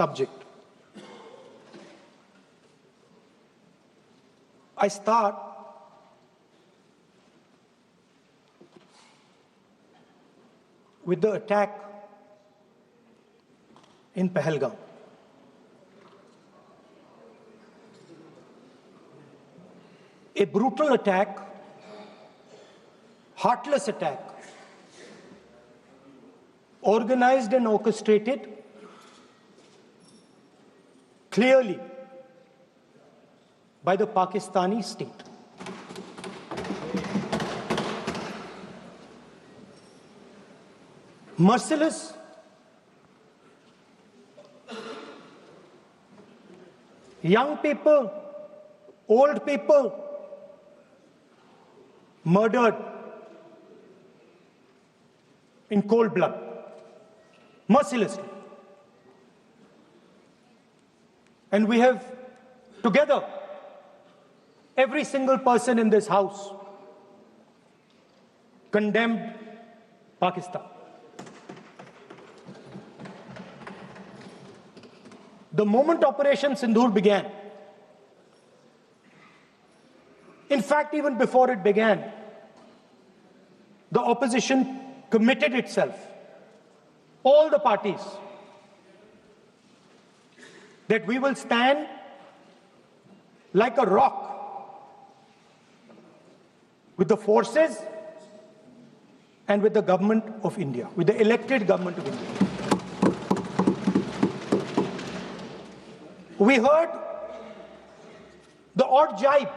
subject. I start with the attack in Pahalgam. A brutal attack, heartless attack, organized and orchestrated clearly by the Pakistani state. Merciless, young people, old people murdered in cold blood, mercilessly. And we have together, every single person in this house, condemned Pakistan. The moment Operation Sindoor began, in fact, even before it began, the opposition committed itself, all the parties, that we will stand like a rock with the forces and with the government of India, with the elected government of India. We heard the odd jibe,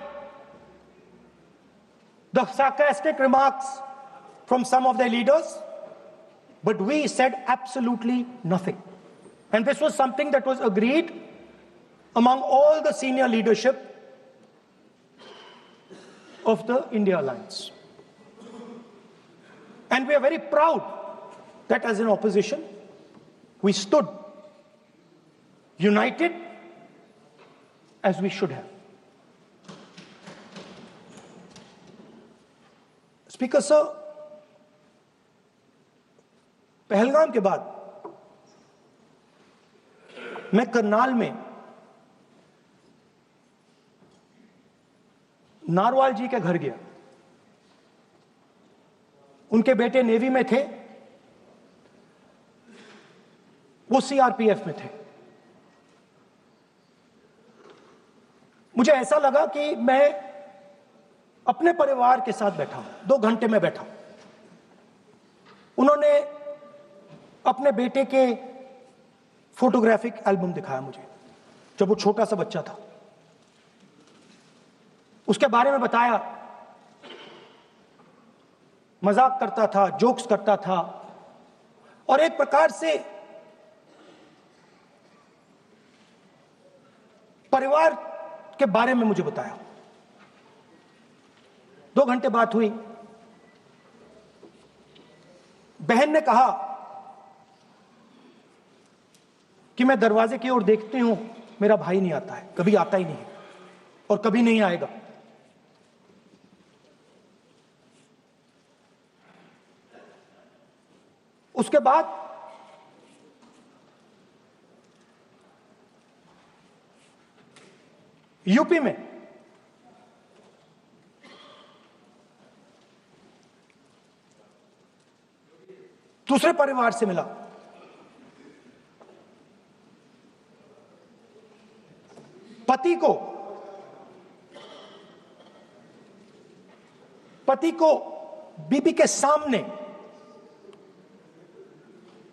the sarcastic remarks from some of their leaders, but we said absolutely nothing. And this was something that was agreed among all the senior leadership of the India Alliance. And we are very proud that as an opposition, we stood united as we should have. Speaker sir, Pahalgam के बाद मैं करनाल में narwhal जी के घर गया। उनके बेटे navy में थे, वो सीआरपीएफ में थे। मुझे ऐसा लगा कि मैं अपने परिवार के साथ बैठा हूं। 2 घंटे में बैठा। उन्होंने अपने बेटे के फोटोग्राफिक एल्बम दिखाया मुझे, जब वो छोटा सा बच्चा था। उसके बारे में बताया, मजाक करता था, जोक्स करता था, और एक प्रकार से परिवार के बारे में मुझे बताया। 2 घंटे बात हुई। बहन ने कहा कि मैं दरवाजे की ओर देखती हूं, मेरा भाई नहीं आता है, कभी आता ही नहीं है और कभी नहीं आएगा। उसके बाद यूपी में दूसरे परिवार से मिला। पति को बीबी के सामने,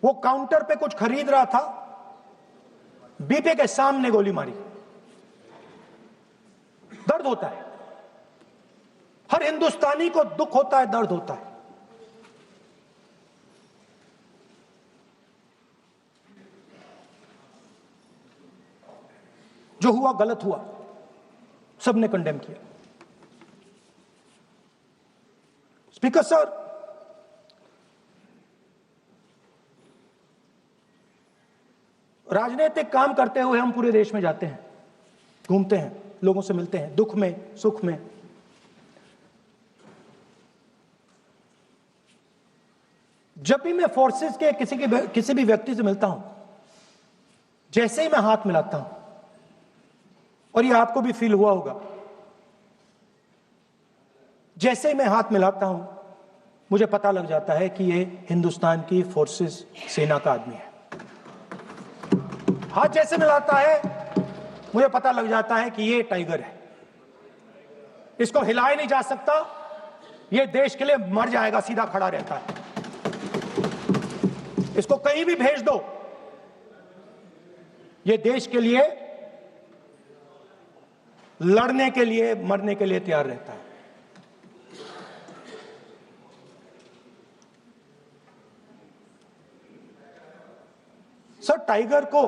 वो काउंटर पे कुछ खरीद रहा था, बीबी के सामने गोली मारी। दर्द होता है, हर हिंदुस्तानी को दुख होता है, दर्द होता है। जो हुआ गलत हुआ, सबने कंडेम किया। स्पीकर सर, राजनीतिक काम करते हुए हम पूरे देश में जाते हैं, घूमते हैं, लोगों से मिलते हैं, दुख में, सुख में। जब भी मैं फोर्सेस के किसी भी व्यक्ति से मिलता हूं, जैसे ही मैं हाथ मिलाता हूं, और ये आपको भी फील हुआ होगा, जैसे ही मैं हाथ मिलाता हूं मुझे पता लग जाता है कि ये हिंदुस्तान की फोर्सेस, सेना का आदमी है। हाथ जैसे मिलाता है मुझे पता लग जाता है कि ये टाइगर है, इसको हिलाया नहीं जा सकता, ये देश के लिए मर जाएगा, सीधा खड़ा रहता है, इसको कहीं भी भेज दो, ये देश के लिए लड़ने के लिए, मरने के लिए तैयार रहता है। सर, टाइगर को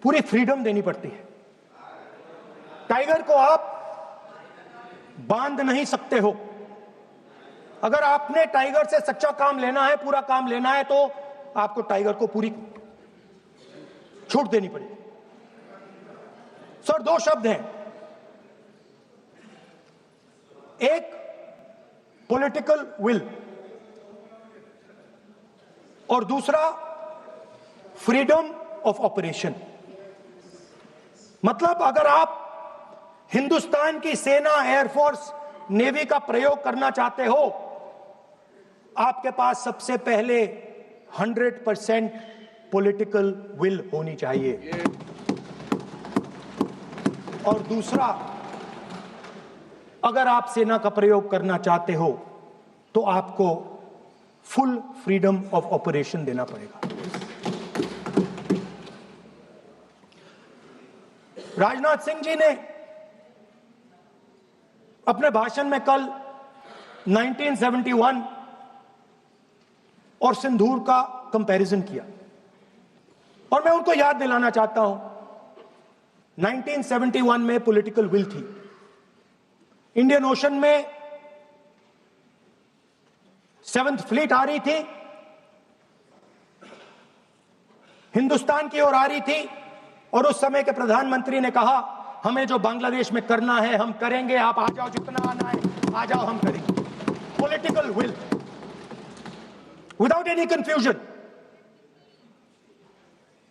पूरी फ्रीडम देनी पड़ती है। टाइगर को आप बांध नहीं सकते हो। अगर आपने टाइगर से सच्चा काम लेना है, पूरा काम लेना है, तो आपको टाइगर को पूरी छूट देनी पड़ेगी। सर, दो शब्द हैं, एक पॉलिटिकल विल और दूसरा फ्रीडम ऑफ ऑपरेशन। मतलब अगर आप हिंदुस्तान की सेना, एयरफोर्स, नेवी का प्रयोग करना चाहते हो, आपके पास सबसे पहले 100% पॉलिटिकल विल होनी चाहिए, और दूसरा, अगर आप सेना का प्रयोग करना चाहते हो तो आपको फुल फ्रीडम ऑफ ऑपरेशन देना पड़ेगा। राजनाथ सिंह जी ने अपने भाषण में कल 1971 और सिंदूर का कंपैरिजन किया, और मैं उनको याद दिलाना चाहता हूं, 1971 में पॉलिटिकल विल थी, इंडियन ओशन में 7th फ्लीट आ रही थी, हिंदुस्तान की ओर आ रही थी, और उस समय के प्रधानमंत्री ने कहा, हमें जो बांग्लादेश में करना है हम करेंगे, आप आ जाओ, जितना आना है आ जाओ, हम करेंगे। Political will, without any confusion.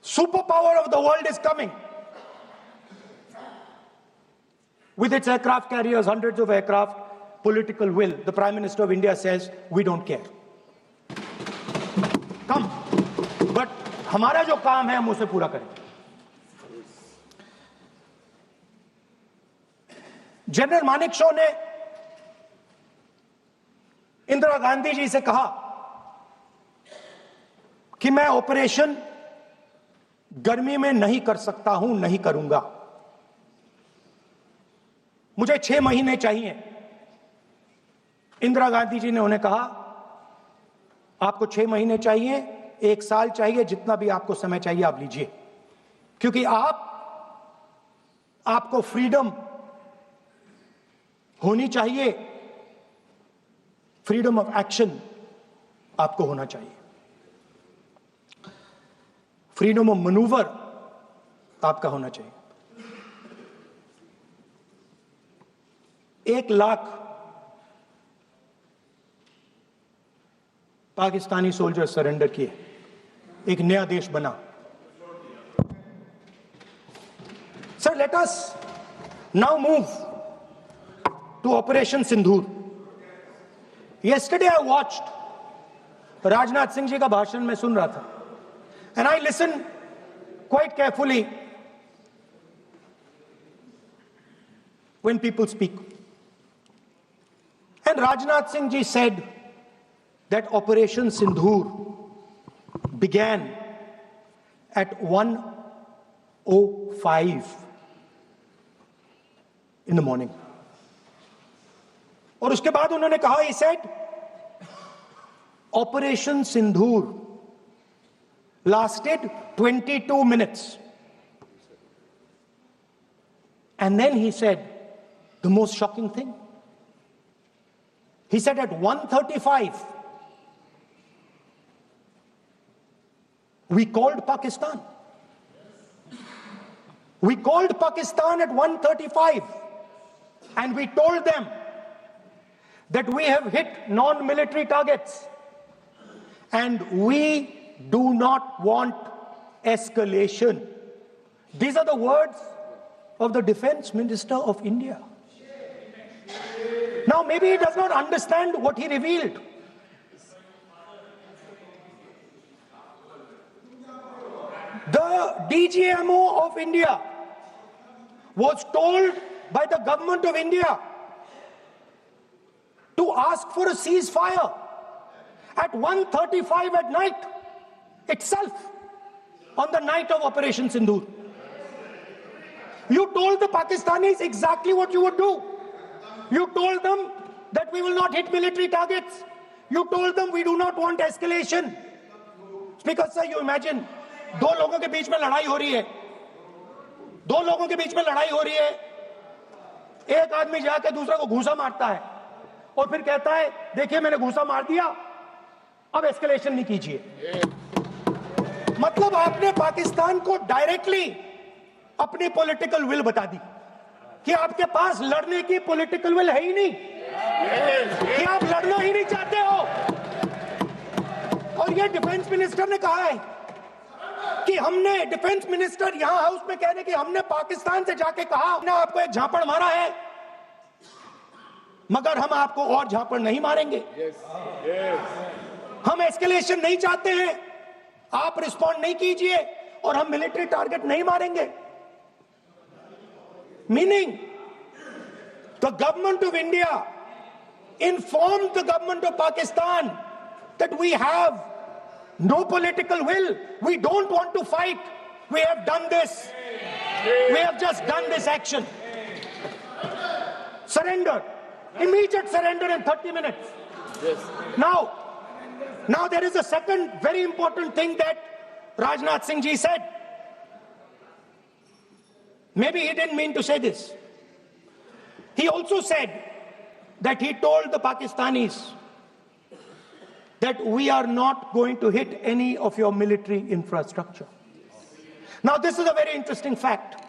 Super power of the world is coming with its aircraft carriers, hundreds of aircraft, political will. The Prime Minister of India says, we don't care. Come. But हमारा जो काम है हम उसे पूरा करें। General Manekshaw ने इंदिरा गांधी जी से कहा कि मैं ऑपरेशन गर्मी में नहीं कर सकता हूं, नहीं करूंगा, मुझे 6 महीने चाहिए। इंदिरा गांधी जी ने उन्हें कहा, आपको 6 महीने चाहिए, 1 साल चाहिए, जितना भी आपको समय चाहिए आप लीजिए, क्योंकि आपको फ्रीडम होनी चाहिए, फ्रीडम ऑफ एक्शन आपको होना चाहिए, फ्रीडम ऑफ मैनूवर आपका होना चाहिए। 1 लाख पाकिस्तानी सोल्जर सरेंडर किए, एक नया देश बना। Sir, let us now move to operation Sindoor. yesterday I watched Rajnath Singh ji का भाषण में सुन रहा था, and I listened quite carefully when people speak. And Rajnath Singh ji said that Operation Sindoor began at 1:05 in the morning. और उसके बाद उन्होंने कहा, he said, Operation Sindoor lasted 22 minutes. And then he said the most shocking thing. He said at 1:35, we called Pakistan. We called Pakistan at 1:35 and we told them that we have hit non-military targets and we do not want escalation. These are the words of the Defense Minister of India. Now, maybe he does not understand what he revealed. The DGMO of India was told by the government of India to ask for a ceasefire at 1:35 at night itself, on the night of Operation Sindoor. You told the Pakistanis exactly what you would do. You told them that we will not hit military targets. You told them we do not want escalation. Speaker sir, you imagine, दो लोगों के बीच में लड़ाई हो रही है, दो लोगों के बीच में लड़ाई हो रही है, एक आदमी जाके दूसरे को घूंसा मारता है और फिर कहता है देखिए मैंने घूंसा मार दिया, अब एस्केलेशन नहीं कीजिए। मतलब आपने पाकिस्तान को डायरेक्टली अपनी पॉलिटिकल विल बता दी कि आपके पास लड़ने की पॉलिटिकल विल है ही नहीं, कि आप लड़ना ही नहीं चाहते हो। और ये डिफेंस मिनिस्टर ने कहा है कि हमने, डिफेंस मिनिस्टर यहां हाउस में कहने कि हमने पाकिस्तान से जाके कहा हमने आपको एक झापड़ मारा है, मगर हम आपको और झापड़ नहीं मारेंगे। हम एस्केलेशन नहीं चाहते हैं, आप रिस्पॉन्ड नहीं कीजिए और हम मिलिट्री टारगेट नहीं मारेंगे। Meaning the government of India informed the government of Pakistan that we have no political will, we don't want to fight, we have done this, we have just done this action. Surrender, immediate surrender in 30 minutes. Now there is a second very important thing that Rajnath Singh ji said. Maybe he didn't mean to say this. He also said that he told the Pakistanis that we are not going to hit any of your military infrastructure. Now this is a very interesting fact,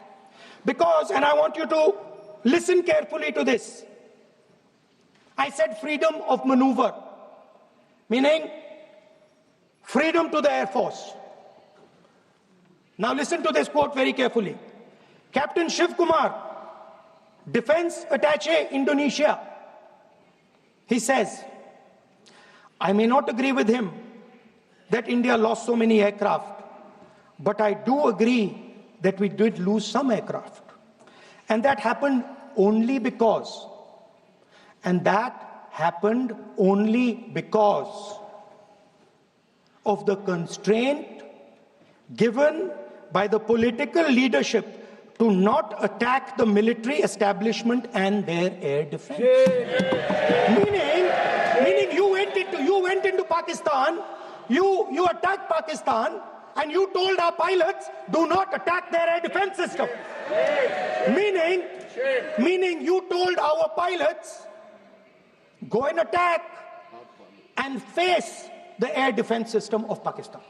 because, and I want you to listen carefully to this, I said freedom of maneuver, meaning freedom to the Air Force. Now listen to this quote very carefully. Captain Shiv Kumar, Defense Attaché, Indonesia, he says, I may not agree with him that India lost so many aircraft, but I do agree that we did lose some aircraft. And that happened only because, of the constraint given by the political leadership to not attack the military establishment and their air defense. Meaning you went into Pakistan, you attacked Pakistan, and you told our pilots, do not attack their air defense system. Meaning you told our pilots, go and attack and face the air defense system of Pakistan.